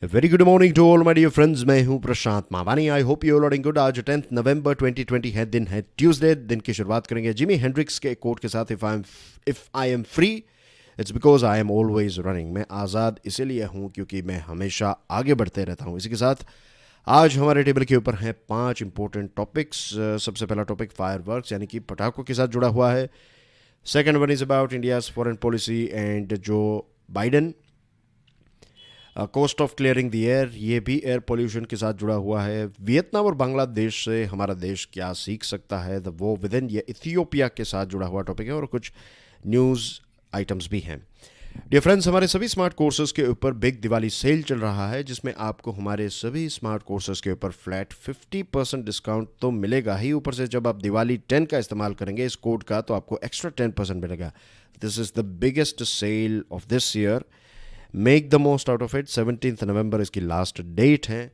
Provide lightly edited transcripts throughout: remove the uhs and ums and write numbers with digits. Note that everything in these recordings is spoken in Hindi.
Very good morning to all my dear friends. मैं हूं Prashant Mavani. I hope you are doing good. आज 10 नवंबर 2020 है, दिन है ट्यूसडे। दिन की शुरुआत करेंगे जिमी हेंड्रिक्स के कोट के साथ, if I am free it's because I am always running. मैं आज़ाद इसीलिए हूं क्योंकि मैं हमेशा आगे बढ़ते रहता हूं। इसी के साथ आज हमारे टेबल के ऊपर हैं 5 इंपॉर्टेंट टॉपिक्स। सबसे पहला टॉपिक फायरवर्क्स यानी कि पटाखों के साथ जुड़ा हुआ है। Second one is about India's foreign policy and Joe Biden. Cost of clearing the air, ये भी एयर पोल्यूशन के साथ जुड़ा हुआ है। वियतनाम और बांग्लादेश से हमारा देश क्या सीख सकता है, द वो विद इन, ये इथियोपिया के साथ जुड़ा हुआ टॉपिक है। और कुछ न्यूज़ आइटम्स भी हैं। डियर फ्रेंड्स, हमारे सभी स्मार्ट कोर्सेज के ऊपर बिग दिवाली सेल चल रहा है, जिसमें आपको हमारे सभी स्मार्ट कोर्सेज के ऊपर फ्लैट 50% डिस्काउंट तो मिलेगा ही। ऊपर से जब आप दिवाली 10 का इस्तेमाल करेंगे इस कोड का, तो आपको एक्स्ट्रा 10% मिलेगा। This is the biggest sale of this year. Make the most out of it. 17 नवंबर इसकी लास्ट डेट है।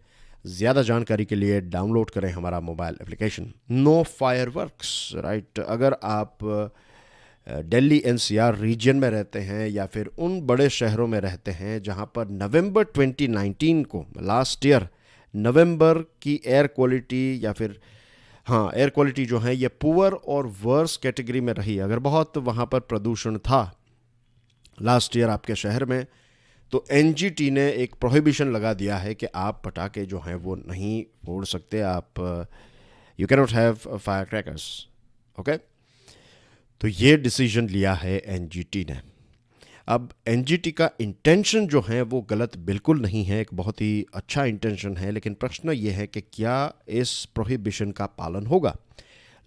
ज़्यादा जानकारी के लिए डाउनलोड करें हमारा mobile application. No fireworks, right. अगर आप दिल्ली एनसीआर रीजन में रहते हैं या फिर उन बड़े शहरों में रहते हैं जहां पर नवंबर 2019 को, लास्ट ईयर, नवंबर की एयर क्वालिटी या फिर एयर क्वालिटी जो है ये पुअर और वर्स कैटेगरी में रही, अगर बहुत वहाँ पर प्रदूषण था लास्ट ईयर आपके शहर में, तो एनजीटी ने एक प्रोहिबिशन लगा दिया है कि आप पटाखे जो हैं वो नहीं फोड़ सकते। आप you can not have fire crackers. Okay, तो ये डिसीजन लिया है एनजीटी ने। अब एनजीटी का इंटेंशन जो है वो गलत बिल्कुल नहीं है, एक बहुत ही अच्छा इंटेंशन है। लेकिन प्रश्न ये है कि क्या इस प्रोहिबिशन का पालन होगा।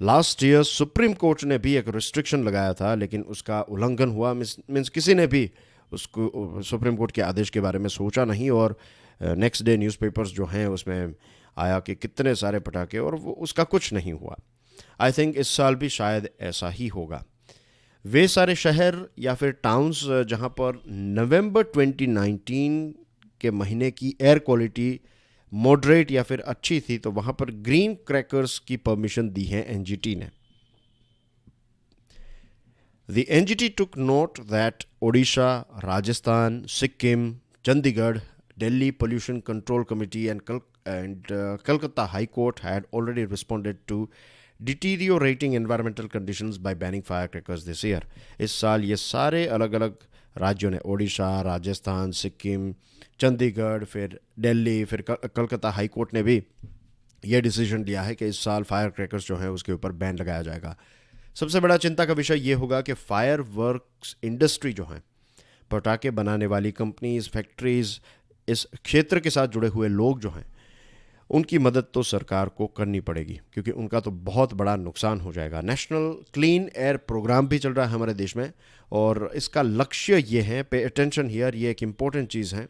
लास्ट ईयर सुप्रीम कोर्ट ने भी एक रिस्ट्रिक्शन लगाया था, लेकिन उसका उल्लंघन हुआ। मीन्स किसी ने भी उसको, सुप्रीम कोर्ट के आदेश के बारे में सोचा नहीं। और नेक्स्ट डे न्यूज़पेपर्स जो हैं उसमें आया कि कितने सारे पटाखे, और वो उसका कुछ नहीं हुआ। आई थिंक इस साल भी शायद ऐसा ही होगा। वे सारे शहर या फिर टाउन्स जहां पर नवंबर 2019 के महीने की एयर क्वालिटी मॉडरेट या फिर अच्छी थी, तो वहां पर ग्रीन क्रैकर्स की परमिशन दी है एनजीटी ने। The NGT took note that Odisha, Rajasthan, Sikkim, Chandigarh, Delhi Pollution Control Committee and Kolkata High Court had already responded to deteriorating environmental conditions by banning firecrackers this year. इस साल ये सारे अलग अलग राज्यों ने, ओडिशा, राजस्थान, सिक्किम, चंडीगढ़, फिर दिल्ली, फिर कलकत्ता हाई कोर्ट ने भी ये डिसीजन लिया है कि इस साल फायर क्रैकर्स जो है उसके ऊपर बैन लगाया जाएगा। सबसे बड़ा चिंता का विषय ये होगा कि फायर वर्क्स इंडस्ट्री जो है, पटाखे बनाने वाली कंपनीज, फैक्ट्रीज, इस क्षेत्र के साथ जुड़े हुए लोग जो हैं, उनकी मदद तो सरकार को करनी पड़ेगी, क्योंकि उनका तो बहुत बड़ा नुकसान हो जाएगा। नेशनल क्लीन एयर प्रोग्राम भी चल रहा है हमारे देश में, और इसका लक्ष्य ये है, पे अटेंशन हियर, ये एक इम्पोर्टेंट चीज़ है।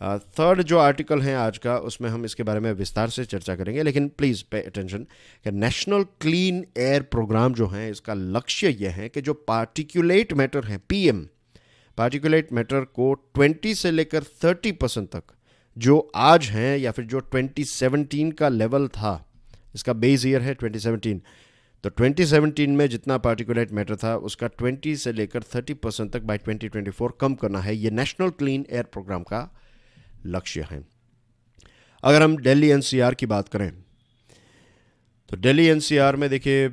थर्ड जो आर्टिकल है आज का, उसमें हम इसके बारे में विस्तार से चर्चा करेंगे, लेकिन प्लीज़ पे अटेंशन कि नेशनल क्लीन एयर प्रोग्राम जो है, इसका लक्ष्य यह है कि जो पार्टिकुलेट मैटर है, पीएम, पार्टिकुलेट मैटर को 20 से लेकर 30% तक जो आज हैं, या फिर जो 2017 का लेवल था, इसका बेस ईयर है 2017, तो 2017 में जितना पार्टिकुलेट मैटर था उसका 20 से लेकर 30% तक बाय 2024 कम करना है। ये नेशनल क्लीन एयर प्रोग्राम का लक्ष्य है। अगर हम दिल्ली एनसीआर की बात करें, तो दिल्ली एनसीआर में देखिए,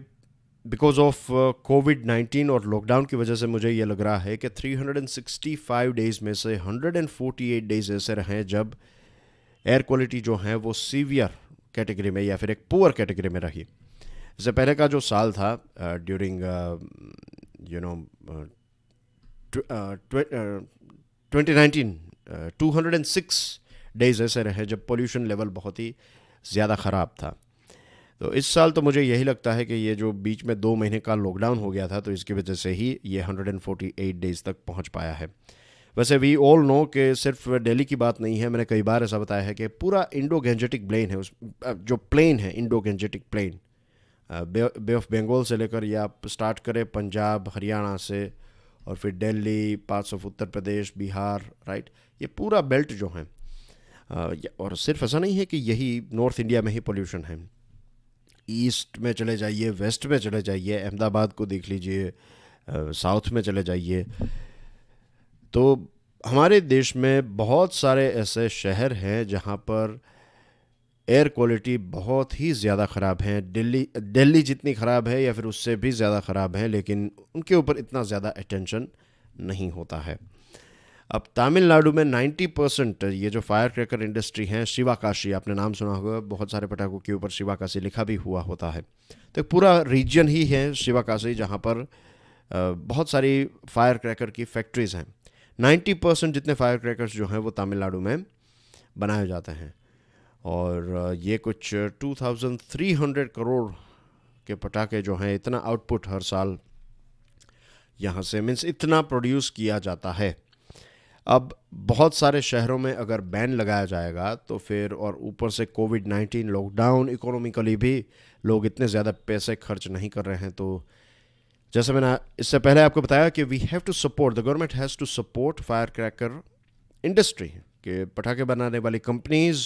बिकॉज ऑफ कोविड-19 और लॉकडाउन की वजह से मुझे ये लग रहा है कि 365 डेज़ में से 148 डेज़ ऐसे रहे जब एयर क्वालिटी जो है वो सीवियर कैटेगरी में या फिर एक पुअर कैटेगरी में रही। इससे पहले का जो साल था, ड्यूरिंग 2019, 206 डेज़ ऐसे रहे जब पोल्यूशन लेवल बहुत ही ज़्यादा ख़राब था। तो इस साल तो मुझे यही लगता है कि ये जो बीच में 2 महीने का लॉकडाउन हो गया था, तो इसकी वजह से ही ये 148 डेज़ तक पहुंच पाया है। वैसे वी ऑल नो कि सिर्फ दिल्ली की बात नहीं है। मैंने कई बार ऐसा बताया है कि पूरा इंडो गैंजेटिक प्लेन है, उस जो प्लेन है Indo Gangetic plain, bay of Bengal से लेकर, या आप स्टार्ट करें पंजाब हरियाणा से, और फिर Delhi, parts of Uttar Pradesh, Bihar, right, ये पूरा बेल्ट जो है, और सिर्फ ऐसा नहीं है कि यही नॉर्थ इंडिया में ही पोल्यूशन है। ईस्ट में चले जाइए, वेस्ट में चले जाइए, अहमदाबाद को देख लीजिए, साउथ में चले जाइए, तो हमारे देश में बहुत सारे ऐसे शहर हैं जहाँ पर एयर क्वालिटी बहुत ही ज़्यादा ख़राब है। दिल्ली दिल्ली जितनी ख़राब है या फिर उससे भी ज़्यादा ख़राब है, लेकिन उनके ऊपर इतना ज़्यादा अटेंशन नहीं होता है। अब तमिलनाडु में 90% ये जो फायर क्रैकर इंडस्ट्री है, शिवाकाशी, आपने नाम सुना होगा, बहुत सारे पटाखों के ऊपर शिवाकाशी लिखा भी हुआ होता है। तो एक पूरा रीजन ही है शिवाकाशी जहाँ पर बहुत सारी फायर क्रैकर की फैक्ट्रीज़ हैं। 90% जितने फायर क्रैकर्स जो हैं वो तमिलनाडु में बनाए जाते हैं। और ये कुछ 2300 करोड़ के पटाखे जो हैं, इतना आउटपुट हर साल यहाँ से, मीन्स इतना प्रोड्यूस किया जाता है। अब बहुत सारे शहरों में अगर बैन लगाया जाएगा तो फिर, और ऊपर से कोविड-19 लॉकडाउन, इकोनॉमिकली भी लोग इतने ज़्यादा पैसे खर्च नहीं कर रहे हैं। तो जैसे मैंने इससे पहले आपको बताया कि we have to support, the government has to support firecracker industry, के पटाखे बनाने वाली कंपनीज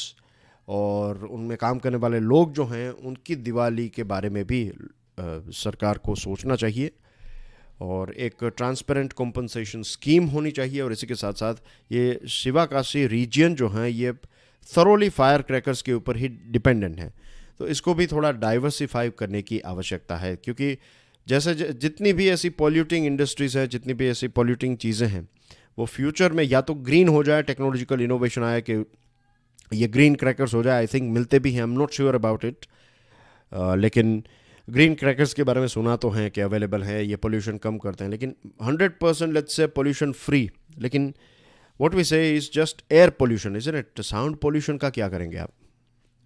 और उनमें काम करने वाले लोग जो हैं, उनकी दिवाली के बारे में भी सरकार को सोचना चाहिए और एक ट्रांसपेरेंट कॉम्पनसेशन स्कीम होनी चाहिए। और इसी के साथ साथ ये शिवाकाशी रीजन जो है ये थरोली फायर क्रैकर्स के ऊपर ही डिपेंडेंट है, तो इसको भी थोड़ा डाइवर्सिफाई करने की आवश्यकता है। क्योंकि जैसे जितनी भी ऐसी पॉल्यूटिंग इंडस्ट्रीज़ हैं, जितनी भी ऐसी पॉल्यूटिंग चीज़ें हैं, वो फ्यूचर में या तो ग्रीन हो जाए, टेक्नोलॉजिकल इनोवेशन आए कि ये ग्रीन क्रैकर्स हो जाए। आई थिंक मिलते भी हैं, I am not sure about it, लेकिन ग्रीन क्रैकर्स के बारे में सुना तो है कि अवेलेबल है, ये पोल्यूशन कम करते हैं, लेकिन 100% लेट्स से पोल्यूशन फ्री, लेकिन व्हाट वी से is just air pollution, isn't it? Sound pollution का क्या करेंगे आप?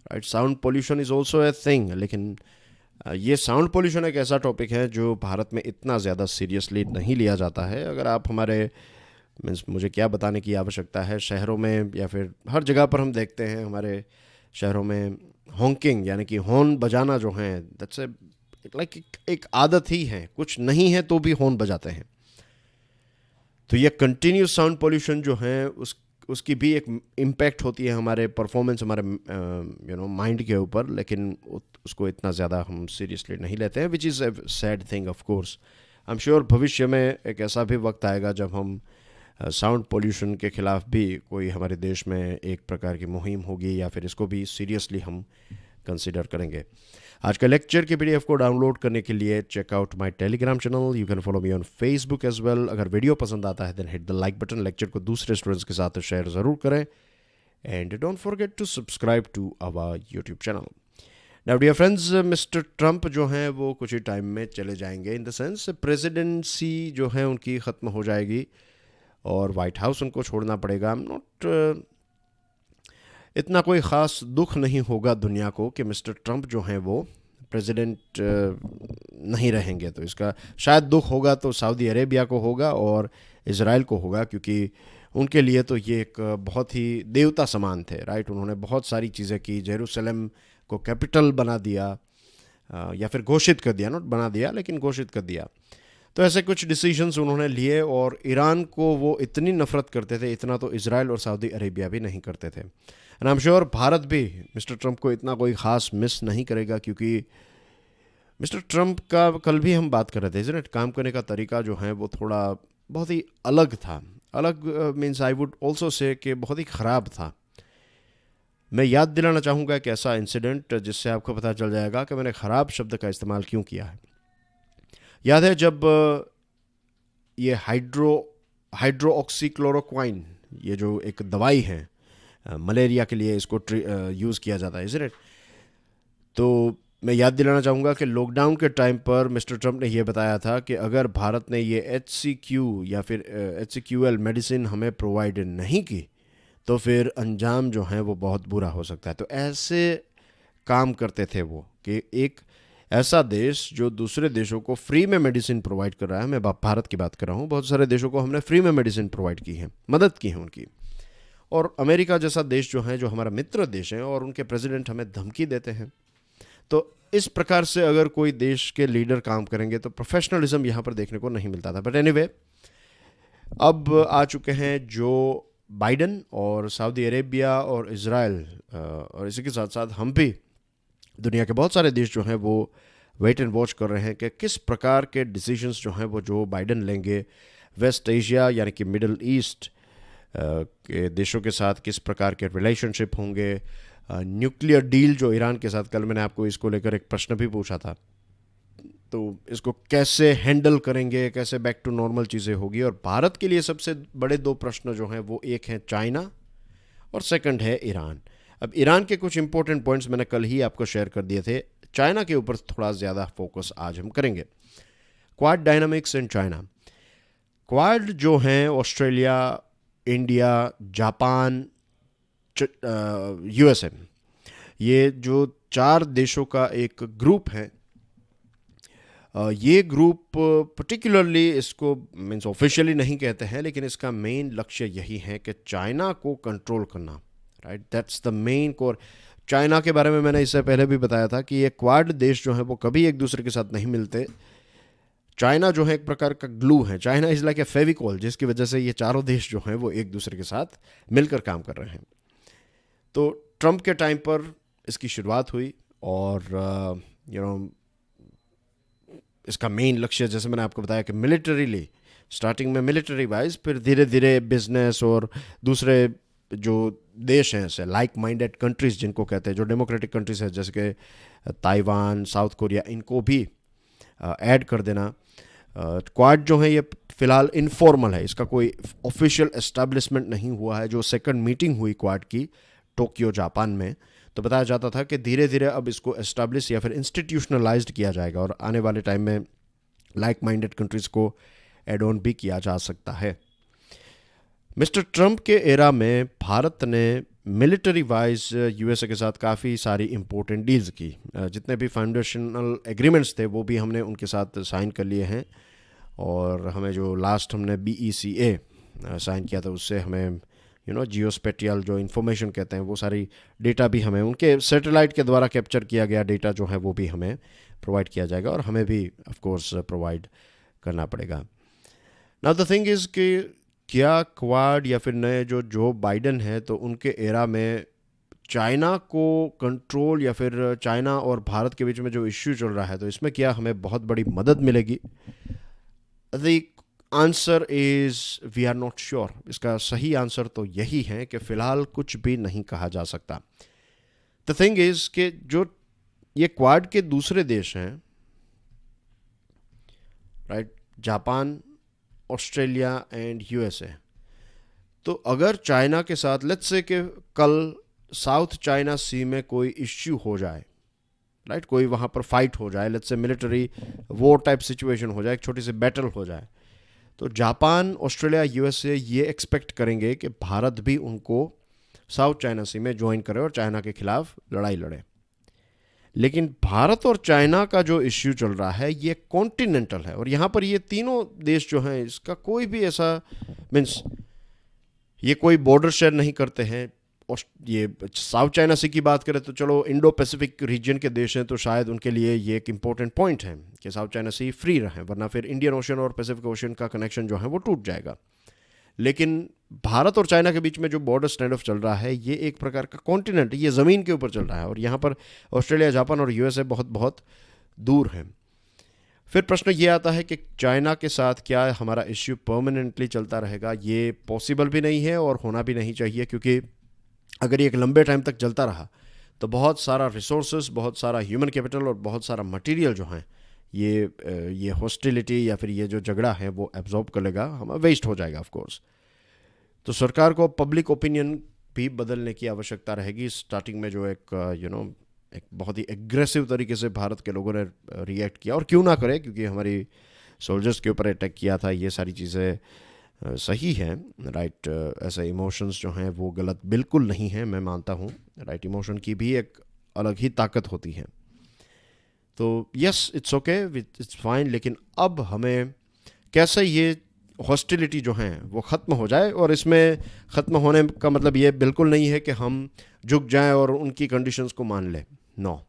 Right, sound pollution is also a thing, लेकिन ये साउंड पोल्यूशन एक ऐसा टॉपिक है जो भारत में इतना ज़्यादा सीरियसली नहीं लिया जाता है। अगर आप हमारे, मीन्स मुझे क्या बताने की आवश्यकता है, शहरों में या फिर हर जगह पर हम देखते हैं हमारे शहरों में हॉन्किंग यानी कि हॉर्न बजाना जो है, दैट्स ए लाइक एक आदत ही है, कुछ नहीं है तो भी हॉर्न बजाते हैं। तो ये कंटिन्यूस साउंड पोल्यूशन जो है उसकी भी एक इम्पैक्ट होती है हमारे परफॉर्मेंस, हमारे माइंड के ऊपर, लेकिन उसको इतना ज़्यादा हम सीरियसली नहीं लेते हैं, which is a sad thing of course. I am sure भविष्य में एक ऐसा भी वक्त आएगा जब हम साउंड पोल्यूशन के ख़िलाफ़ भी कोई हमारे देश में एक प्रकार की मुहिम होगी, या फिर इसको भी सीरियसली हम कंसिडर करेंगे। आज का लेक्चर के पीडीएफ को डाउनलोड करने के लिए check out my Telegram channel, you can follow me on Facebook as well. अगर वीडियो पसंद आता है then hit the like button, lecture को दूसरे स्टूडेंट्स के साथ शेयर ज़रूर करें, and don't forget to subscribe to our YouTube channel. Now dear friends, mister Trump जो हैं वो कुछ ही टाइम में चले जाएंगे, इन द सेंस प्रेसिडेंसी जो है उनकी ख़त्म हो जाएगी और वाइट हाउस उनको छोड़ना पड़ेगा। आई एम नॉट, इतना कोई ख़ास दुख नहीं होगा दुनिया को कि मिस्टर ट्रंप जो हैं वो प्रेसिडेंट नहीं रहेंगे। तो इसका शायद दुख होगा तो सऊदी अरेबिया को होगा और इज़राइल को होगा, क्योंकि उनके लिए तो ये एक बहुत ही देवता समान थे, राइट। उन्होंने बहुत सारी चीज़ें की, जेरूसलम को कैपिटल बना दिया, या फिर घोषित कर दिया, नॉट बना दिया लेकिन घोषित कर दिया। तो ऐसे कुछ डिसीजंस उन्होंने लिए, और ईरान को वो इतनी नफ़रत करते थे, इतना तो इज़राइल और सऊदी अरेबिया भी नहीं करते थे। And I am sure Bharat भी मिस्टर ट्रंप को इतना कोई ख़ास मिस नहीं करेगा, क्योंकि मिस्टर ट्रंप का कल भी हम बात कर रहे थे, इज़न्ट, काम करने का तरीका जो है वो थोड़ा बहुत ही अलग था। अलग means I would also say कि बहुत ही ख़राब था। मैं याद दिलाना चाहूँगा एक ऐसा इंसिडेंट जिससे आपको पता चल जाएगा कि मैंने ख़राब शब्द का इस्तेमाल क्यों किया है। याद है जब ये हाइड्रोक्सीक्लोरोक्वाइन, ये जो एक दवाई है मलेरिया के लिए, इसको यूज़ किया जाता है, इज़न्ट। तो मैं याद दिलाना चाहूँगा कि लॉकडाउन के टाइम पर मिस्टर ट्रंप ने यह बताया था कि अगर भारत ने ये HCQ या फिर HCQL मेडिसिन हमें प्रोवाइड नहीं की तो फिर अंजाम जो है वो बहुत बुरा हो सकता है। तो ऐसे काम करते थे वो कि एक ऐसा देश जो दूसरे देशों को फ्री में मेडिसिन प्रोवाइड कर रहा है, मैं भारत की बात कर रहा हूँ, बहुत सारे देशों को हमने फ्री में मेडिसिन प्रोवाइड की है, मदद की है उनकी। और अमेरिका जैसा देश जो है, जो हमारा मित्र देश है, और उनके प्रेसिडेंट हमें धमकी देते हैं। तो इस प्रकार से अगर कोई देश के लीडर काम करेंगे तो प्रोफेशनलिज्म यहाँ पर देखने को नहीं मिलता था। बट एनीवे, अब आ चुके हैं जो बाइडन और सऊदी अरेबिया और इज़राइल, और इसी के साथ साथ हम भी, दुनिया के बहुत सारे देश जो हैं वो वेट एंड वॉच कर रहे हैं कि किस प्रकार के डिसीजंस जो हैं वो जो बाइडन लेंगे वेस्ट एशिया यानी कि मिडल ईस्ट के देशों के साथ किस प्रकार के रिलेशनशिप होंगे, न्यूक्लियर डील जो ईरान के साथ, कल मैंने आपको इसको लेकर एक प्रश्न भी पूछा था, तो इसको कैसे हैंडल करेंगे, कैसे बैक टू नॉर्मल चीज़ें होगी। और भारत के लिए सबसे बड़े दो प्रश्न जो हैं वो एक हैं चाइना और सेकंड है ईरान। अब ईरान के कुछ इंपॉर्टेंट पॉइंट्स मैंने कल ही आपको शेयर कर दिए थे, चाइना के ऊपर थोड़ा ज़्यादा फोकस आज हम करेंगे। Quad dynamics in China. Quad जो हैं ऑस्ट्रेलिया, इंडिया, जापान, यूएसए, ये जो 4 देशों का एक ग्रुप है, ये ग्रुप पर्टिकुलरली इसको मीन्स ऑफिशियली नहीं कहते हैं, लेकिन इसका मेन लक्ष्य यही है कि चाइना को कंट्रोल करना, right. That's the main core. China के बारे में मैंने इससे पहले भी बताया था कि ये क्वाड देश जो है वो कभी एक दूसरे के साथ नहीं मिलते। चाइना जो है एक प्रकार का ग्लू है, China is like a Fevicol, जिसकी वजह से ये चारों देश जो हैं वो एक दूसरे के साथ मिलकर काम कर रहे हैं। तो ट्रंप के टाइम पर इसकी शुरुआत हुई और इसका मेन लक्ष्य, जैसे मैंने आपको बताया कि मिलिटरीली, स्टार्टिंग में मिलिटरी वाइज, फिर धीरे धीरे बिजनेस और दूसरे जो देश हैं ऐसे लाइक माइंडेड कंट्रीज़ जिनको कहते हैं, जो डेमोक्रेटिक कंट्रीज़ हैं जैसे कि ताइवान, साउथ कोरिया, इनको भी ऐड कर देना। क्वाड जो है ये फ़िलहाल इनफॉर्मल है, इसका कोई ऑफिशियल एस्टेब्लिशमेंट नहीं हुआ है। जो सेकंड मीटिंग हुई क्वाड की टोक्यो जापान में, तो बताया जाता था कि धीरे धीरे अब इसको एस्टैब्लिश या फिर इंस्टीट्यूशनलाइज्ड किया जाएगा और आने वाले टाइम में लाइक माइंडेड कंट्रीज़ को एड ऑन भी किया जा सकता है। मिस्टर ट्रंप के एरा में भारत ने मिलिट्री वाइज यूएसए के साथ काफ़ी सारी इंपॉर्टेंट डील्स की। जितने भी फाउंडेशनल एग्रीमेंट्स थे वो भी हमने उनके साथ साइन कर लिए हैं, और हमें जो लास्ट हमने BECA साइन किया था उससे हमें जियोस्पेटियल जो इन्फॉर्मेशन कहते हैं वो सारी डेटा भी हमें उनके सैटेलाइट के द्वारा कैप्चर किया गया डेटा जो है वो भी हमें प्रोवाइड किया जाएगा और हमें भी ऑफ कोर्स प्रोवाइड करना पड़ेगा। नाउ द थिंग इज़ कि क्या क्वाड या फिर नए जो बाइडन है, तो उनके एरा में चाइना को कंट्रोल या फिर चाइना और भारत के बीच में जो इश्यू चल रहा है, तो इसमें क्या हमें बहुत बड़ी मदद मिलेगी? The answer is we are not sure. इसका सही आंसर तो यही है कि फ़िलहाल कुछ भी नहीं कहा जा सकता। द थिंग इज़ कि जो ये क्वाड के दूसरे देश हैं, right, Japan, Australia and USA, तो अगर चाइना के साथ लेट्स से कि कल साउथ चाइना सी में कोई इश्यू हो जाए, राइट, कोई वहाँ पर फाइट हो जाए, let's say military war type situation हो जाए, एक छोटी सी बैटल हो जाए, तो जापान, ऑस्ट्रेलिया, यूएसए ये एक्सपेक्ट करेंगे कि भारत भी उनको साउथ चाइना सी में ज्वाइन करे और चाइना के खिलाफ लड़ाई लड़े। लेकिन भारत और चाइना का जो इश्यू चल रहा है ये कॉन्टिनेंटल है, और यहाँ पर ये तीनों देश जो हैं इसका कोई भी ऐसा मीन्स ये कोई बॉर्डर शेयर नहीं करते हैं। ये साउथ चाइना सी की बात करें तो चलो इंडो पैसिफिक रीजन के देश हैं, तो शायद उनके लिए ये एक इम्पोर्टेंट पॉइंट है कि साउथ चाइना सी फ्री रहे, वरना फिर इंडियन ओशन और पैसिफिक ओशन का कनेक्शन जो है वो टूट जाएगा। लेकिन भारत और चाइना के बीच में जो बॉर्डर स्टैंड ऑफ चल रहा है ये एक प्रकार का कॉन्टिनेंट, ये ज़मीन के ऊपर चल रहा है, और यहाँ पर ऑस्ट्रेलिया, जापान और यूएसए बहुत बहुत दूर हैं। फिर प्रश्न ये आता है कि चाइना के साथ क्या हमारा इश्यू परमानेंटली चलता रहेगा? ये पॉसिबल भी नहीं है और होना भी नहीं चाहिए, क्योंकि अगर ये एक लंबे टाइम तक चलता रहा तो बहुत सारा रिसोर्सेज, बहुत सारा ह्यूमन कैपिटल और बहुत सारा मटेरियल जो हैं ये हॉस्टिलिटी या फिर ये जो झगड़ा है वो एब्जॉर्ब कर लेगा, हम वेस्ट हो जाएगा ऑफ कोर्स। तो सरकार को पब्लिक ओपिनियन भी बदलने की आवश्यकता रहेगी। स्टार्टिंग में जो एक बहुत ही एग्रेसिव तरीके से भारत के लोगों ने रिएक्ट किया, और क्यों ना करे, क्योंकि हमारी सोल्जर्स के ऊपर अटैक किया था, ये सारी चीज़ें सही हैं, राइट। ऐसे इमोशंस जो हैं वो गलत बिल्कुल नहीं हैं, मैं मानता हूँ, राइट। इमोशन की भी एक अलग ही ताकत होती है, तो yes it's okay, it's fine. लेकिन अब हमें कैसे ये हॉस्टिलिटी जो हैं वो ख़त्म हो जाए, और इसमें ख़त्म होने का मतलब ये बिल्कुल नहीं है कि हम झुक जाएं और उनकी कंडीशंस को मान लें, नो।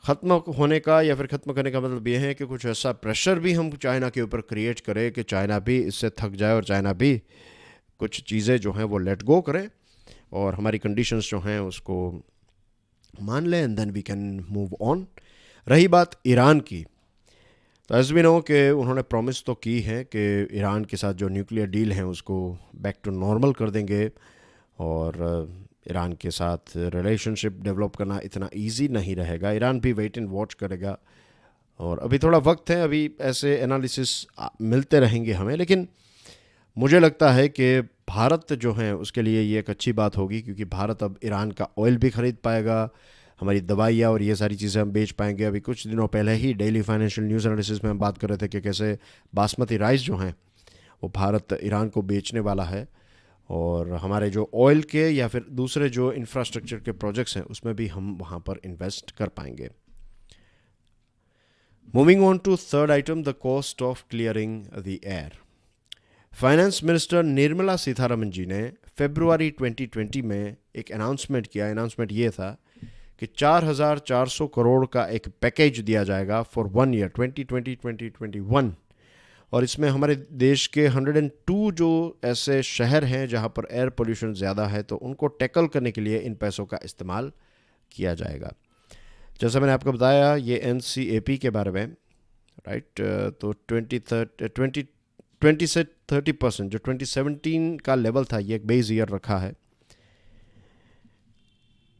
ख़त्म होने का या फिर ख़त्म करने का मतलब ये है कि कुछ ऐसा प्रेशर भी हम चाइना के ऊपर क्रिएट करें कि चाइना भी इससे थक जाए और चाइना भी कुछ चीज़ें जो हैं वो लेट गो करें और हमारी कंडीशंस जो हैं उसको मान लें, and then we can move on. रही बात ईरान की, तो एज वी नो कि उन्होंने प्रॉमिस तो की है कि ईरान के साथ जो न्यूक्लियर डील है उसको बैक टू नॉर्मल कर देंगे, और ईरान के साथ रिलेशनशिप डेवलप करना इतना इजी नहीं रहेगा। ईरान भी वेट एंड वॉच करेगा, और अभी थोड़ा वक्त है, अभी ऐसे एनालिसिस मिलते रहेंगे हमें। लेकिन मुझे लगता है कि भारत जो है उसके लिए ये एक अच्छी बात होगी, क्योंकि भारत अब ईरान का ऑयल भी ख़रीद पाएगा, हमारी दवाइयाँ और ये सारी चीज़ें हम बेच पाएंगे। अभी कुछ दिनों पहले ही डेली फाइनेंशियल न्यूज़ एनालिसिस में हम बात कर रहे थे कि कैसे बासमती राइस जो हैं वो भारत ईरान को बेचने वाला है, और हमारे जो ऑयल के या फिर दूसरे जो इंफ्रास्ट्रक्चर के प्रोजेक्ट्स हैं उसमें भी हम वहाँ पर इन्वेस्ट कर पाएंगे। Moving on to third item, the cost of clearing the air. Finance minister Nirmala Sitharaman ji ने फरवरी 2020 में एक अनाउंसमेंट किया। अनाउंसमेंट ये था कि 4,400 करोड़ का एक पैकेज दिया जाएगा फॉर 1 ईयर 2020-2021, और इसमें हमारे देश के 102 जो ऐसे शहर हैं जहां पर एयर पोल्यूशन ज़्यादा है, तो उनको टैकल करने के लिए इन पैसों का इस्तेमाल किया जाएगा। जैसा मैंने आपको बताया ये NCAP के बारे में, राइट, तो 20 से 30% जो 2017 का लेवल था, ये एक बेस ईयर रखा है,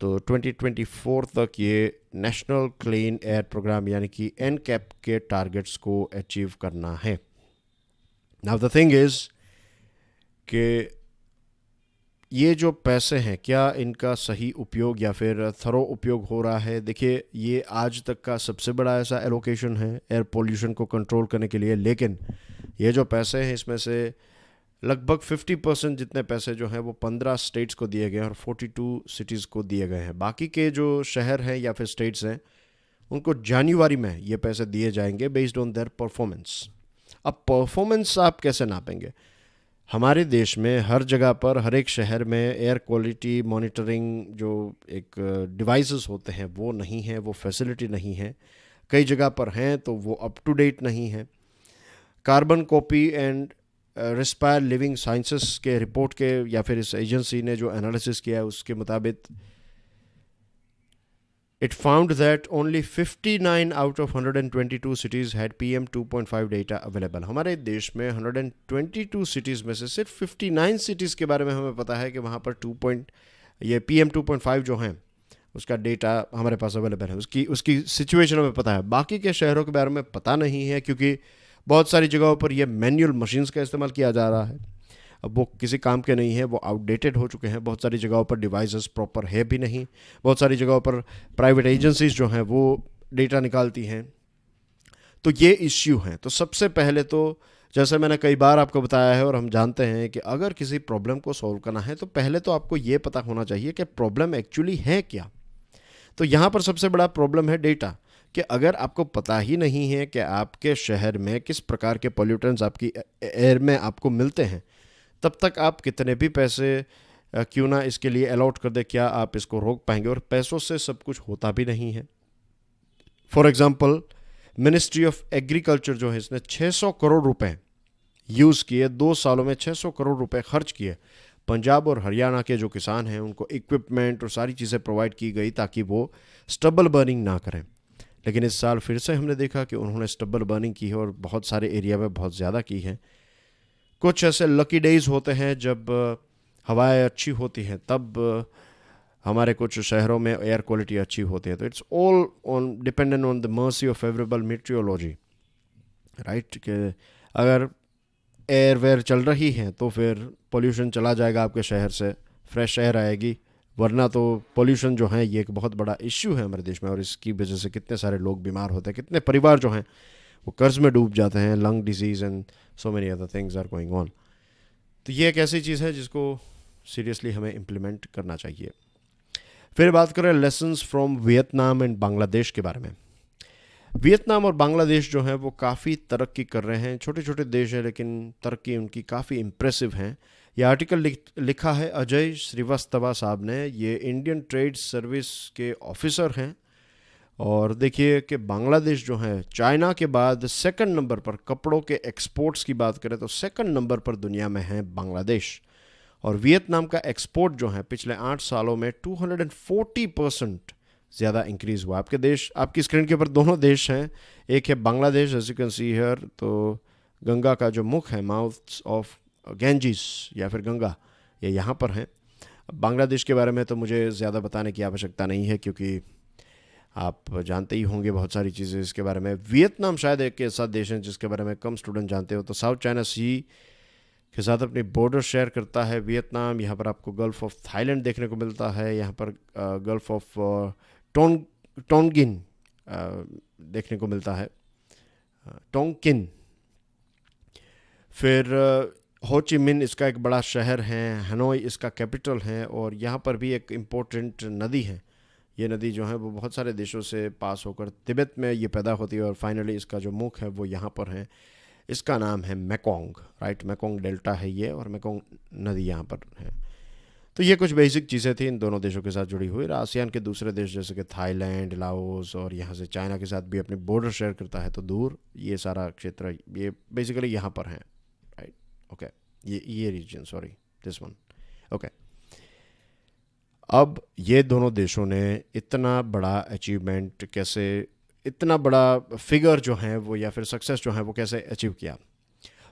तो 2024 तक ये नेशनल क्लीन एयर प्रोग्राम यानी कि NCAP के टारगेट्स को अचीव करना है। नाउ द थिंग इज़ कि ये जो पैसे हैं क्या इनका सही उपयोग या फिर थरो उपयोग हो रहा है। देखिए, ये आज तक का सबसे बड़ा ऐसा एलोकेशन है एयर पोल्यूशन को कंट्रोल करने के लिए, लेकिन ये जो पैसे हैं इसमें से लगभग 50% जितने पैसे जो हैं वो 15 स्टेट्स को दिए गए हैं और 42 सिटीज़ को दिए गए हैं। बाकी के जो शहर हैं या फिर स्टेट्स हैं उनको जनवरी में ये पैसे दिए जाएंगे बेस्ड ऑन देयर परफॉर्मेंस। अब परफॉर्मेंस आप कैसे नापेंगे? हमारे देश में हर जगह पर, हर एक शहर में एयर क्वालिटी मॉनिटरिंग जो एक डिवाइसेस होते हैं वो नहीं है, वो फैसिलिटी नहीं है। कई जगह पर हैं तो वो अप टू डेट नहीं है। Carbon copy and respire living sciences के रिपोर्ट के या फिर इस एजेंसी ने जो एनालिसिस किया है उसके मुताबिक it found that only 59 out of 122 cities had PM 2.5 data available। हमारे देश में 122 सिटीज़ में से सिर्फ 59 सिटीज़ के बारे में हमें पता है कि वहाँ पर ये PM 2.5 जो हैं उसका डेटा हमारे पास अवेलेबल है, उसकी सिचुएशन हमें पता है। बाकी के शहरों के बारे में पता नहीं है, क्योंकि बहुत सारी जगहों पर ये मैनुअल मशीन्स का इस्तेमाल किया जा रहा है। अब वो किसी काम के नहीं है, वो आउटडेटेड हो चुके हैं। बहुत सारी जगहों पर डिवाइसेस प्रॉपर है भी नहीं। बहुत सारी जगहों पर प्राइवेट एजेंसीज जो हैं वो डेटा निकालती हैं। तो ये इश्यू हैं। तो सबसे पहले तो जैसे मैंने कई बार आपको बताया है और हम जानते हैं कि अगर किसी प्रॉब्लम को सॉल्व करना है तो पहले तो आपको ये पता होना चाहिए कि प्रॉब्लम एक्चुअली है क्या। तो यहाँ पर सबसे बड़ा प्रॉब्लम है डेटा, कि अगर आपको पता ही नहीं है कि आपके शहर में किस प्रकार के पोल्यूटेंट्स आपकी एयर में आपको मिलते हैं, तब तक आप कितने भी पैसे क्यों ना इसके लिए अलॉट कर दे, क्या आप इसको रोक पाएंगे? और पैसों से सब कुछ होता भी नहीं है। For example, ministry of agriculture जो है इसने 600 करोड़ रुपए यूज़ किए, 2 सालों में 600 करोड़ रुपए खर्च किए। पंजाब और हरियाणा के जो किसान हैं उनको इक्विपमेंट और सारी चीज़ें प्रोवाइड की गई ताकि वो स्टबल बर्निंग ना करें। लेकिन इस साल फिर से हमने देखा कि उन्होंने स्टबल बर्निंग की है और बहुत सारे एरिया में बहुत ज़्यादा की है। कुछ ऐसे लकी डेज होते हैं जब हवाएं अच्छी होती हैं, तब हमारे कुछ शहरों में एयर क्वालिटी अच्छी होती है। तो it's all on dependent on the mercy of favourable meteorology, right. कि अगर एयर वेयर चल रही है तो फिर पोल्यूशन चला जाएगा आपके शहर से, फ्रेश एयर आएगी। वरना तो पोल्यूशन जो है ये एक बहुत बड़ा इश्यू है हमारे देश में, और इसकी वजह से कितने सारे लोग बीमार होते हैं, कितने परिवार जो हैं वो कर्ज में डूब जाते हैं। Lung disease and so many other things are going on. तो ये एक ऐसी चीज़ है जिसको सीरियसली हमें इम्प्लीमेंट करना चाहिए। फिर बात करें lessons from Vietnam and Bangladesh के बारे में। वियतनाम और बांग्लादेश जो हैं वो काफ़ी तरक्की कर रहे हैं। छोटे छोटे देश हैं लेकिन तरक्की उनकी काफ़ी इम्प्रेसिव है। ये आर्टिकल लिखा है अजय श्रीवास्तवा साहब ने। ये इंडियन ट्रेड सर्विस के ऑफिसर हैं। और देखिए कि बांग्लादेश जो है चाइना के बाद सेकंड नंबर पर, कपड़ों के एक्सपोर्ट्स की बात करें तो सेकंड नंबर पर दुनिया में है बांग्लादेश। और वियतनाम का एक्सपोर्ट जो है पिछले 8 सालों में 240% ज़्यादा इंक्रीज़ हुआ। आपके देश, आपकी स्क्रीन के ऊपर दोनों देश हैं। एक है Bangladesh, as you can see here, तो गंगा का जो मुख है, माउथ्स ऑफ गैंजीज या फिर गंगा, ये यहाँ पर हैं। बांग्लादेश के बारे में तो मुझे ज़्यादा बताने की आवश्यकता नहीं है, क्योंकि आप जानते ही होंगे बहुत सारी चीज़ें इसके बारे में। वियतनाम शायद एक ऐसा देश है जिसके बारे में कम स्टूडेंट जानते हो। तो साउथ चाइना सी के साथ अपनी बॉर्डर शेयर करता है वियतनाम। यहाँ पर आपको गल्फ ऑफ थाईलैंड देखने को मिलता है, यहाँ पर गल्फ ऑफ टोंगिन देखने को मिलता है, टोंकिन। फिर हो ची मिन इसका एक बड़ा शहर है, हनोई इसका कैपिटल है, और यहाँ पर भी एक इम्पोर्टेंट नदी है। ये नदी जो है वो बहुत सारे देशों से पास होकर तिब्बत में ये पैदा होती है, और फाइनली इसका जो मुख है वो यहाँ पर है। इसका नाम है मेकोंग, राइट, मेकोंग डेल्टा है ये, और मेकोंग नदी यहाँ पर है। तो ये कुछ बेसिक चीज़ें थी इन दोनों देशों के साथ जुड़ी हुई। आसियान के दूसरे देश जैसे कि थाईलैंड, लाओस, और यहाँ से चाइना के साथ भी अपनी बॉर्डर शेयर करता है, तो दूर ये सारा क्षेत्र ये बेसिकली यहाँ पर है, राइट। ओके, ये region, sorry, this one. Okay, अब ये दोनों देशों ने इतना बड़ा अचीवमेंट कैसे, इतना बड़ा फिगर जो है वो, या फिर सक्सेस जो है वो कैसे अचीव किया।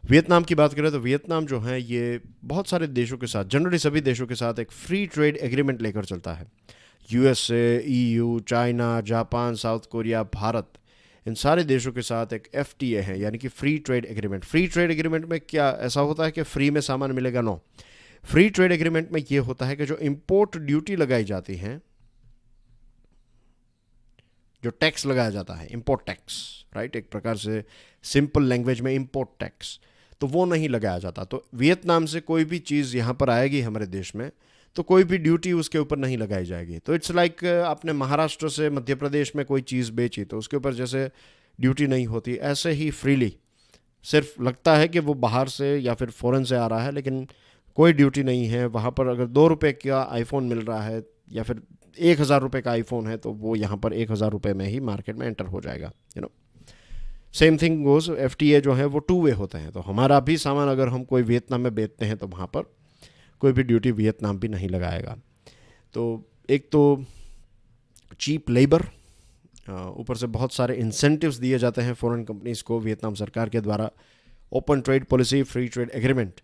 वियतनाम की बात करें तो वियतनाम जो है ये बहुत सारे देशों के साथ, जनरली सभी देशों के साथ एक फ्री ट्रेड एग्रीमेंट लेकर चलता है। USA, EU, China, Japan, South Korea, Bharat, इन सारे देशों के साथ एक एफटीए है, यानी कि free trade agreement. Free trade agreement में क्या ऐसा होता है कि फ्री में सामान मिलेगा? नो। फ्री ट्रेड एग्रीमेंट में ये होता है कि जो इंपोर्ट ड्यूटी लगाई जाती है, जो टैक्स लगाया जाता है, इंपोर्ट टैक्स, राइट, एक प्रकार से सिंपल लैंग्वेज में इंपोर्ट टैक्स, तो वो नहीं लगाया जाता। तो वियतनाम से कोई भी चीज़ यहाँ पर आएगी हमारे देश में, तो कोई भी ड्यूटी उसके ऊपर नहीं लगाई जाएगी। तो इट्स लाइक आपने महाराष्ट्र से मध्य प्रदेश में कोई चीज़ बेची तो उसके ऊपर जैसे ड्यूटी नहीं होती, ऐसे ही फ्रीली सिर्फ लगता है कि वो बाहर से या फिर फॉरेन से आ रहा है, लेकिन कोई ड्यूटी नहीं है। वहाँ पर अगर 2 रुपये का आईफोन मिल रहा है या फिर 1,000 रुपये का आईफोन है, तो वो यहाँ पर 1,000 रुपये में ही मार्केट में एंटर हो जाएगा, you know. Same thing goes, FTA जो है वो 2 वे होते हैं। तो हमारा भी सामान अगर हम कोई वियतनाम में बेचते हैं तो वहाँ पर कोई भी ड्यूटी वियतनाम भी नहीं लगाएगा। तो एक तो चीप लेबर, ऊपर से बहुत सारे इंसेंटिव्स दिए जाते हैं फॉरेन कंपनीज़ को वियतनाम सरकार के द्वारा। Open trade policy, free trade agreement,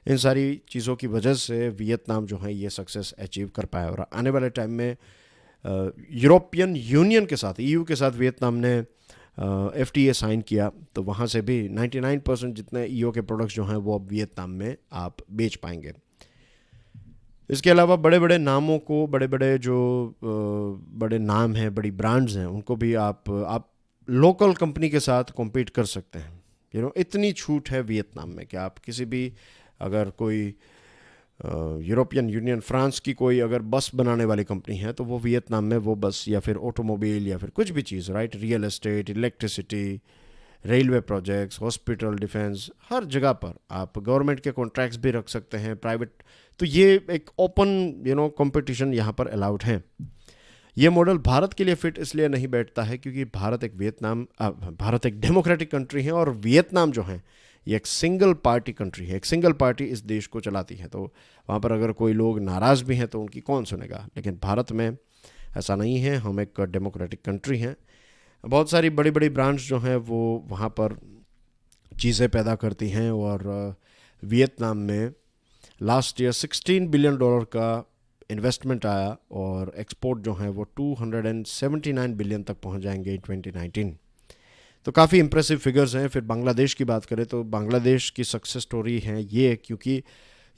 इन सारी चीज़ों की वजह से वियतनाम जो है ये सक्सेस अचीव कर पाया। और आने वाले टाइम में यूरोपियन यूनियन के साथ, ईयू के साथ वियतनाम ने एफटीए साइन किया, तो वहाँ से भी 99% जितने ईयू के प्रोडक्ट्स जो हैं वो अब वियतनाम में आप बेच पाएंगे। इसके अलावा बड़े बड़े नामों को, बड़े बड़े जो बड़े नाम हैं, बड़ी ब्रांड्स हैं, उनको भी आप लोकल कंपनी के साथ कॉम्पीट कर सकते हैं। यू नो, इतनी छूट है वियतनाम में कि आप किसी भी, अगर कोई यूरोपियन यूनियन, फ्रांस की कोई अगर बस बनाने वाली कंपनी है, तो वो वियतनाम में वो बस या फिर ऑटोमोबाइल या फिर कुछ भी चीज़, right, real estate, electricity, railway projects, hospital, defence, हर जगह पर आप गवर्नमेंट के कॉन्ट्रैक्ट्स भी रख सकते हैं, प्राइवेट। तो ये एक ओपन कंपटीशन यहाँ पर अलाउड है। ये मॉडल भारत के लिए फिट इसलिए नहीं बैठता है क्योंकि भारत एक डेमोक्रेटिक कंट्री है, और वियतनाम जो है ये एक सिंगल पार्टी कंट्री है। एक सिंगल पार्टी इस देश को चलाती है, तो वहाँ पर अगर कोई लोग नाराज़ भी हैं तो उनकी कौन सुनेगा। लेकिन भारत में ऐसा नहीं है, हम एक डेमोक्रेटिक कंट्री हैं। बहुत सारी बड़ी बड़ी ब्रांड्स जो हैं वो वहाँ पर चीज़ें पैदा करती हैं, और वियतनाम में लास्ट ईयर $16 बिलियन का इन्वेस्टमेंट आया, और एक्सपोर्ट जो हैं वो 279 बिलियन तक पहुँच जाएंगे इन 2019। तो काफ़ी इंप्रेसिव फिगर्स हैं। फिर बांग्लादेश की बात करें तो बांग्लादेश की सक्सेस स्टोरी है ये, क्योंकि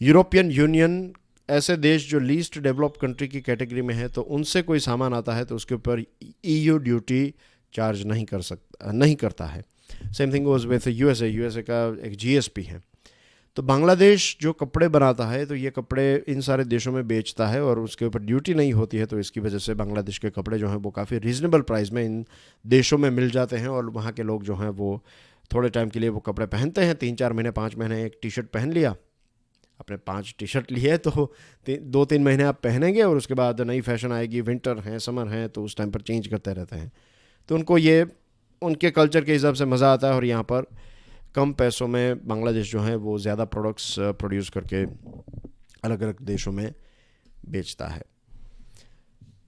यूरोपियन यूनियन ऐसे देश जो लीस्ट डेवलप्ड कंट्री की कैटेगरी में है, तो उनसे कोई सामान आता है तो उसके ऊपर ईयू ड्यूटी चार्ज नहीं करता है। Same thing was with USA का एक जीएसपी है। तो बांग्लादेश जो कपड़े बनाता है, तो ये कपड़े इन सारे देशों में बेचता है और उसके ऊपर ड्यूटी नहीं होती है, तो इसकी वजह से बांग्लादेश के कपड़े जो हैं वो काफ़ी रीज़नेबल प्राइस में इन देशों में मिल जाते हैं, और वहाँ के लोग जो हैं वो थोड़े टाइम के लिए वो कपड़े पहनते हैं, 3-4 महीने, 5 महीने एक टी शर्ट पहन लिया, आपने 5 टी शर्ट लिए तो 2-3 महीने आप पहनेंगे, और उसके बाद नई फैशन आएगी, विंटर है, समर है, तो उस टाइम पर चेंज करते रहते हैं। तो उनको ये उनके कल्चर के हिसाब से मज़ा आता है, और यहाँ पर कम पैसों में बांग्लादेश जो है वो ज़्यादा प्रोडक्ट्स प्रोड्यूस करके अलग अलग देशों में बेचता है।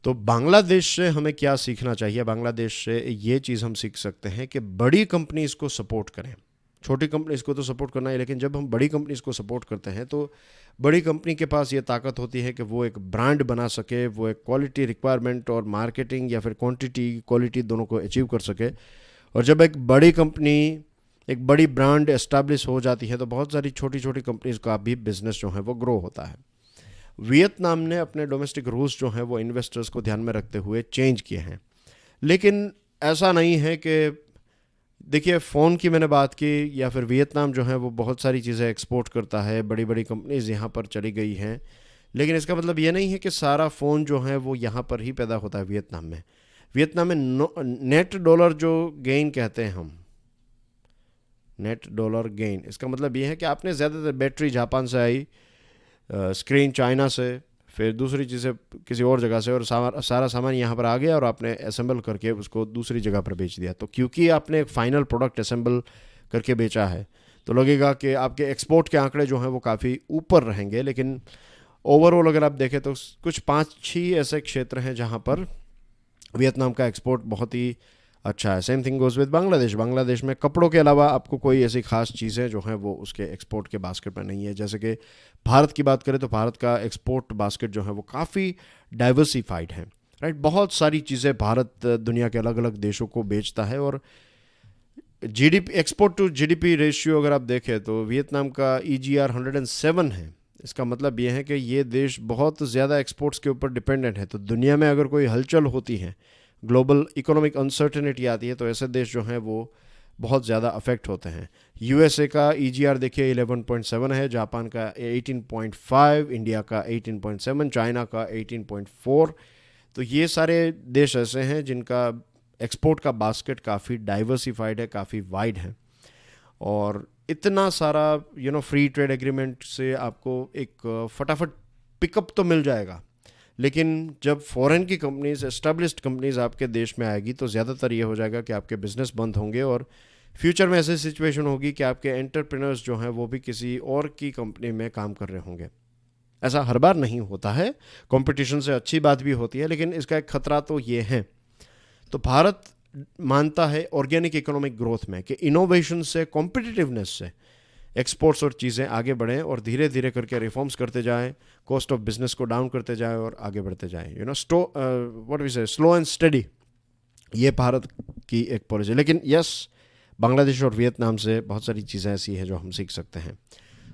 तो बांग्लादेश से हमें क्या सीखना चाहिए? बांग्लादेश से ये चीज़ हम सीख सकते हैं कि बड़ी कंपनीज को सपोर्ट करें। छोटी कंपनीज को तो सपोर्ट करना है, लेकिन जब हम बड़ी कंपनीज को सपोर्ट करते हैं तो बड़ी कंपनी के पास ये ताकत होती है कि वो एक ब्रांड बना सके, वो एक क्वालिटी रिक्वायरमेंट और मार्केटिंग या फिर क्वांटिटी क्वालिटी दोनों को अचीव कर सके। और जब एक बड़ी कंपनी, एक बड़ी ब्रांड एस्टैब्लिश हो जाती है तो बहुत सारी छोटी छोटी कंपनीज का भी बिजनेस जो है वो ग्रो होता है। वियतनाम ने अपने डोमेस्टिक रूल्स जो हैं वो इन्वेस्टर्स को ध्यान में रखते हुए चेंज किए हैं, लेकिन ऐसा नहीं है कि, देखिए फ़ोन की मैंने बात की, या फिर वियतनाम जो है वो बहुत सारी चीज़ें एक्सपोर्ट करता है, बड़ी बड़ी कंपनीज यहाँ पर चली गई हैं, लेकिन इसका मतलब ये नहीं है कि सारा फ़ोन जो है वो यहाँ पर ही पैदा होता है वियतनाम में। वियतनाम में नेट डॉलर जो गेन कहते हैं हम, नेट डॉलर गेन, इसका मतलब ये है कि आपने ज़्यादातर बैटरी जापान से आई, स्क्रीन चाइना से, फिर दूसरी चीज़ें किसी और जगह से, और सारा सामान यहाँ पर आ गया और आपने असेंबल करके उसको दूसरी जगह पर बेच दिया। तो क्योंकि आपने एक फ़ाइनल प्रोडक्ट असेंबल करके बेचा है तो लगेगा कि आपके एक्सपोर्ट के आंकड़े जो हैं वो काफ़ी ऊपर रहेंगे, लेकिन ओवरऑल अगर आप देखें तो कुछ 5-6 ऐसे क्षेत्र हैं जहाँ पर वियतनाम का एक्सपोर्ट बहुत ही अच्छा है। Same thing goes with Bangladesh. Bangladesh में कपड़ों के अलावा आपको कोई ऐसी खास चीज़ें जो हैं वो उसके एक्सपोर्ट के बास्केट में नहीं है। जैसे कि भारत की बात करें तो भारत का एक्सपोर्ट बास्केट जो है वो काफ़ी डाइवर्सिफाइड है, राइट। बहुत सारी चीज़ें भारत दुनिया के अलग अलग देशों को बेचता है, और GDP, export to GDP ratio अगर आप देखें तो वियतनाम का EGR 107 है। इसका मतलब ये है कि ये देश बहुत ज़्यादा एक्सपोर्ट्स के ऊपर डिपेंडेंट है। तो दुनिया में अगर कोई हलचल होती है, ग्लोबल इकोनॉमिक अनसर्टेनिटी आती है, तो ऐसे देश जो हैं वो बहुत ज़्यादा अफेक्ट होते हैं। USA का EGR देखिए 11.7 है, जापान का 18.5, इंडिया का 18.7, चाइना का 18.4। तो ये सारे देश ऐसे हैं जिनका एक्सपोर्ट का बास्केट काफ़ी डाइवर्सिफाइड है, काफ़ी वाइड है, और इतना सारा फ्री ट्रेड एग्रीमेंट से आपको एक फटाफट पिकअप तो मिल जाएगा, लेकिन जब फॉरेन की कंपनीज, एस्टेब्लिश्ड कंपनीज आपके देश में आएगी तो ज़्यादातर ये हो जाएगा कि आपके बिजनेस बंद होंगे, और फ्यूचर में ऐसी सिचुएशन होगी कि आपके एंटरप्रेन्योर्स जो हैं वो भी किसी और की कंपनी में काम कर रहे होंगे। ऐसा हर बार नहीं होता है, कंपटीशन से अच्छी बात भी होती है, लेकिन इसका एक खतरा तो ये है। तो भारत मानता है ऑर्गेनिक इकोनॉमिक ग्रोथ में कि इनोवेशन से, कॉम्पिटिटिवनेस से एक्सपोर्ट्स और चीज़ें आगे बढ़ें, और धीरे धीरे करके रिफॉर्म्स करते जाएं, कॉस्ट ऑफ बिजनेस को डाउन करते जाएं और आगे बढ़ते जाएं। व्हाट वी से, स्लो एंड स्टडी, ये भारत की एक पॉलिसी। लेकिन यस, बांग्लादेश और वियतनाम से बहुत सारी चीज़ें ऐसी हैं जो हम सीख सकते हैं।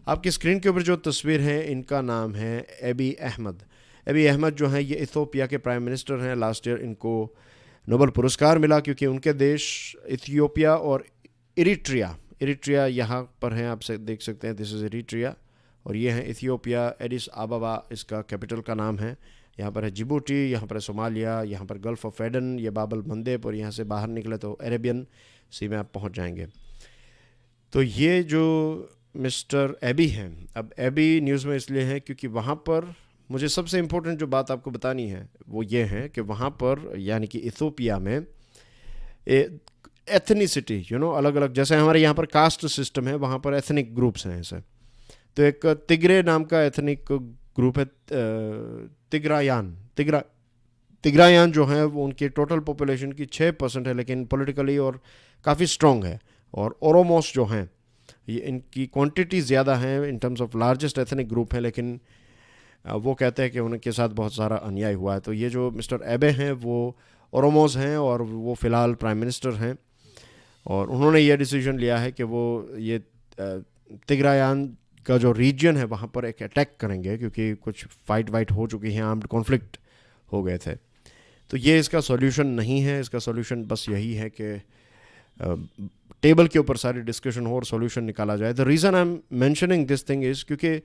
आपकी स्क्रीन के ऊपर जो तस्वीर है, इनका नाम है एबी अहमद। एबी अहमद जो हैं ये इथियोपिया के प्राइम मिनिस्टर हैं। लास्ट ईयर इनको नोबेल पुरस्कार मिला क्योंकि उनके देश इथियोपिया और इरिट्रिया यहाँ पर हैं, आप देख सकते हैं, दिस इज़ इरिट्रिया, और ये है इथियोपिया। एडिस आबाबा इसका कैपिटल का नाम है। यहाँ पर है जिबूटी, यहाँ पर है सोमालिया, यहाँ पर गल्फ ऑफ एडन, ये बाबल मंदेब, और यहाँ से बाहर निकले तो अरेबियन सी में आप पहुँच जाएंगे। तो ये जो मिस्टर एबी हैं, अब एबी न्यूज़ में इसलिए हैं क्योंकि वहाँ पर मुझे सबसे इम्पोर्टेंट जो बात आपको बतानी है वो ये है कि वहाँ पर, यानी कि इथियोपिया में एथनिसिटी, अलग अलग, जैसे हमारे यहाँ पर कास्ट सिस्टम है, वहाँ पर एथनिक ग्रुप्स हैं ऐसे। तो एक तिग्रे नाम का एथनिक ग्रुप है, तिग्रायान जो है वो उनकी टोटल पॉपुलेशन की 6% है, लेकिन पॉलिटिकली और काफ़ी स्ट्रॉन्ग है। और ओरोमोस जो हैं, ये इनकी क्वांटिटी ज़्यादा है in terms of largest ethnic group है, लेकिन वो कहते हैं कि उनके साथ बहुत सारा अन्याय हुआ है। तो ये जो मिस्टर एबे हैं वो ओरोमोस हैं, और वो फ़िलहाल प्राइम मिनिस्टर हैं, और उन्होंने ये डिसीजन लिया है कि वो ये तिग्रायान का जो रीजन है वहाँ पर एक अटैक करेंगे, क्योंकि कुछ फाइट हो चुकी हैं, आर्म्ड कॉन्फ्लिक्ट हो गए थे। तो ये इसका सॉल्यूशन नहीं है। इसका सॉल्यूशन बस यही है कि टेबल के ऊपर सारी डिस्कशन हो और सॉल्यूशन निकाला जाए। The reason I am mentioning this thing is क्योंकि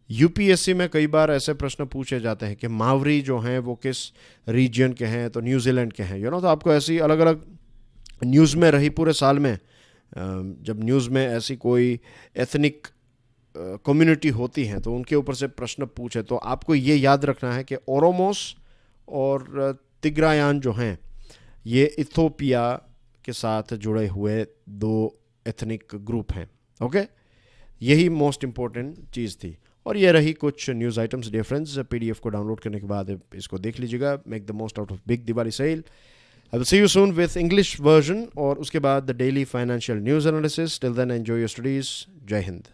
यूपीएससी में कई बार ऐसे प्रश्न पूछे जाते हैं कि मावरी जो हैं वो किस रीजन के हैं, तो न्यूजीलैंड के हैं, तो आपको ऐसी अलग अलग न्यूज़ में रही पूरे साल में, जब न्यूज़ में ऐसी कोई एथनिक कम्युनिटी होती हैं तो उनके ऊपर से प्रश्न पूछे, तो आपको ये याद रखना है कि ओरोमोस और तिग्रायान जो हैं ये इथियोपिया के साथ जुड़े हुए 2 एथनिक ग्रुप हैं। ओके, यही मोस्ट इम्पोर्टेंट चीज़ थी। और ये रही कुछ news items dear friends. PDF को डाउनलोड करने के बाद इसको देख लीजिएगा। Make the most out of big Diwali sale. I will see you soon with English version और उसके बाद the daily financial news analysis. Till then enjoy your studies. जय हिंद।